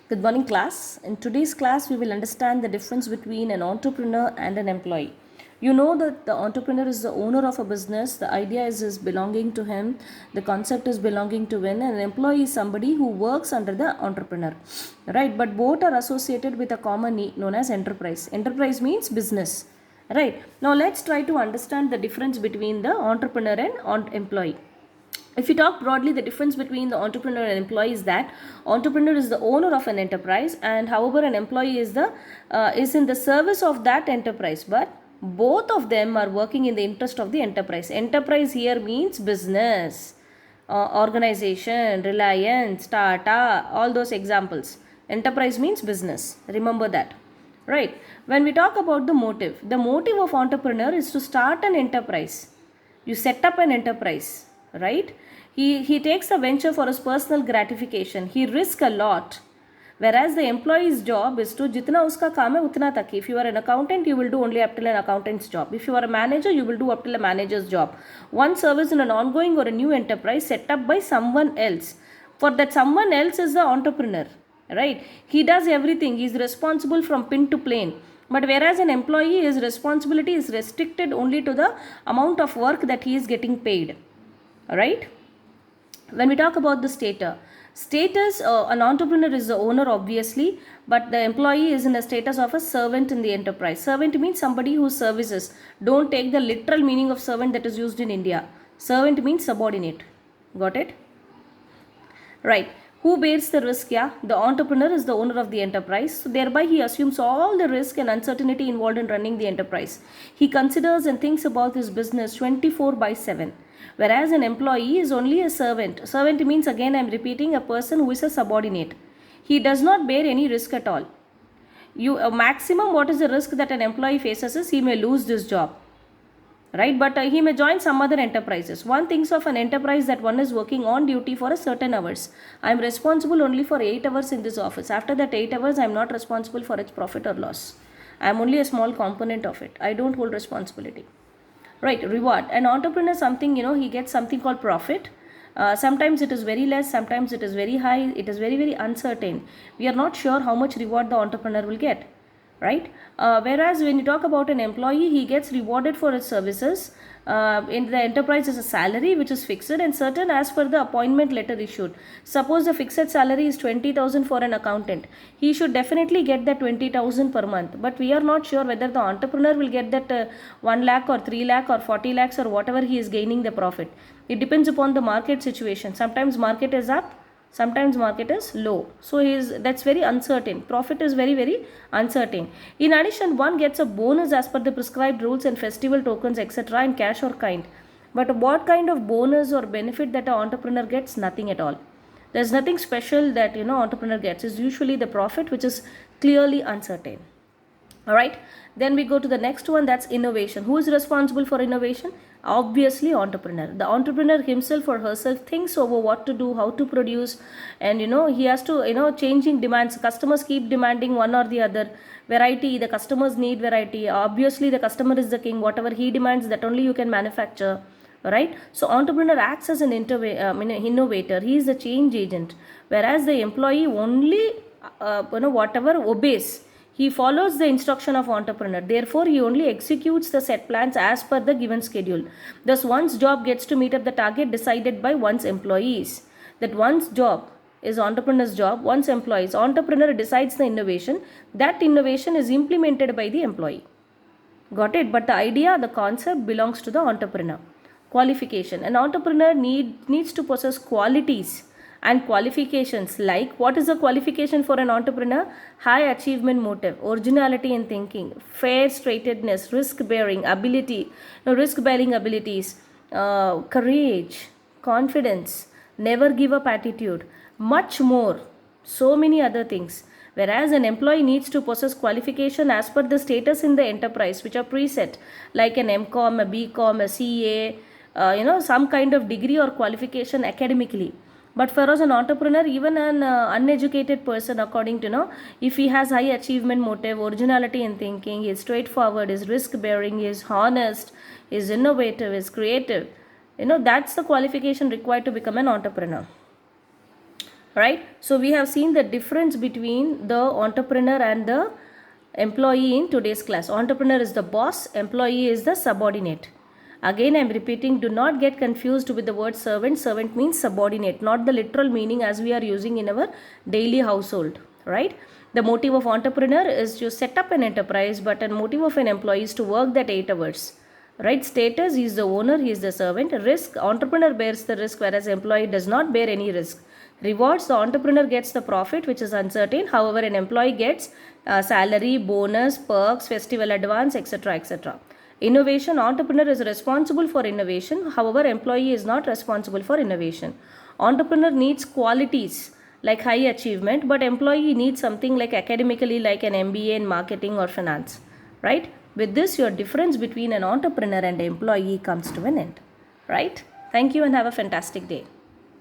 Good morning, class. In today's class, we will understand the difference between an entrepreneur and an employee. You know that the entrepreneur is the owner of a business, the idea is belonging to him, the concept is belonging to him, and an employee is somebody who works under the entrepreneur. Right? But both are associated with a common need known as enterprise. Enterprise means business. Right? Now, let's try to understand the difference between the entrepreneur and employee. If you talk broadly, the difference between the entrepreneur and employee is that entrepreneur is the owner of an enterprise, and however an employee is in the service of that enterprise, but both of them are working in the interest of the enterprise. Enterprise here means business, organization, Reliance, Tata, all those examples. Enterprise means business, remember that. Right? When we talk about the motive of entrepreneur is to start an enterprise. You set up an enterprise, right? He takes a venture for his personal gratification. He risks a lot. Whereas the employee's job is to jitna uska kaam hai utna tak hi. If you are an accountant, you will do only up till an accountant's job. If you are a manager, you will do up till a manager's job. One service in an ongoing or a new enterprise set up by someone else. For that someone else is the entrepreneur, right? He does everything. He is responsible from pin to plane. But whereas an employee, his responsibility is restricted only to the amount of work that he is getting paid. Right? When we talk about the status, an entrepreneur is the owner obviously, but the employee is in the status of a servant in the enterprise. Servant means somebody who services. Don't take the literal meaning of servant that is used in India. Servant means subordinate. Got it? Right. Who bears the risk? Yeah, the entrepreneur is the owner of the enterprise. So thereby he assumes all the risk and uncertainty involved in running the enterprise. He considers and thinks about his business 24/7. Whereas an employee is only a servant. Servant means, again I am repeating, a person who is a subordinate. He does not bear any risk at all. Maximum what is the risk that an employee faces is he may lose this job. Right? But he may join some other enterprises. One thinks of an enterprise that one is working on duty for a certain hours. I am responsible only for 8 hours in this office. After that 8 hours, I am not responsible for its profit or loss. I am only a small component of it. I don't hold responsibility. Right? Reward. An entrepreneur, something, he gets something called profit. Sometimes it is very less, sometimes it is very high. It is very, very uncertain. We are not sure how much reward the entrepreneur will get. Right? Whereas when you talk about an employee, he gets rewarded for his services. In the enterprise is a salary which is fixed and certain as per the appointment letter issued. Suppose the fixed salary is 20,000 for an accountant. He should definitely get that 20,000 per month. But we are not sure whether the entrepreneur will get that 1 lakh or 3 lakh or 40 lakhs or whatever he is gaining the profit. It depends upon the market situation. Sometimes market is up, sometimes market is low, so that's very uncertain. Profit is very, very uncertain. In addition, one gets a bonus as per the prescribed rules and festival tokens, etc., in cash or kind. But what kind of bonus or benefit that an entrepreneur gets? Nothing at all. There's nothing special that entrepreneur gets. Is usually the profit, which is clearly uncertain. All right, then we go to the next one, that's innovation. Who is responsible for innovation? Obviously entrepreneur. The entrepreneur himself or herself thinks over what to do, how to produce, and he has to changing demands. Customers keep demanding one or the other variety. The customers need variety. Obviously the customer is the king. Whatever he demands, that only you can manufacture. Right? So entrepreneur acts as an innovator. He is the change agent, whereas the employee only whatever obeys. He follows the instruction of entrepreneur. Therefore, he only executes the set plans as per the given schedule. Thus, one's job gets to meet up the target decided by one's employees. That one's job is entrepreneur's job, one's employees. Entrepreneur decides the innovation. That innovation is implemented by the employee. Got it? But the idea, the concept belongs to the entrepreneur. Qualification. An entrepreneur needs to possess qualities and qualifications. Like, what is the qualification for an entrepreneur? High achievement motive, originality in thinking, fair straightedness, risk bearing abilities, courage, confidence, never give up attitude, much more, so many other things. Whereas an employee needs to possess qualification as per the status in the enterprise, which are preset, like an MCom, a BCom, a CA, some kind of degree or qualification academically. But for us, an entrepreneur, even an uneducated person, according to if he has high achievement motive, originality in thinking, he is straightforward, is risk bearing, he is honest, is innovative, is creative, that's the qualification required to become an entrepreneur. right? So we have seen the difference between the entrepreneur and the employee in today's class. Entrepreneur is the boss, employee is the subordinate. Again, I am repeating, do not get confused with the word servant. Servant means subordinate, not the literal meaning as we are using in our daily household, right? The motive of entrepreneur is to set up an enterprise, but the motive of an employee is to work that 8 hours, right? Status, he is the owner, he is the servant. Risk, entrepreneur bears the risk, whereas employee does not bear any risk. Rewards, the entrepreneur gets the profit, which is uncertain. However, an employee gets salary, bonus, perks, festival advance, etc., etc. Innovation, entrepreneur is responsible for innovation. However, employee is not responsible for innovation. Entrepreneur needs qualities like high achievement, but employee needs something like academically, like an MBA in marketing or finance, right? With this, your difference between an entrepreneur and employee comes to an end, right? Thank you and have a fantastic day.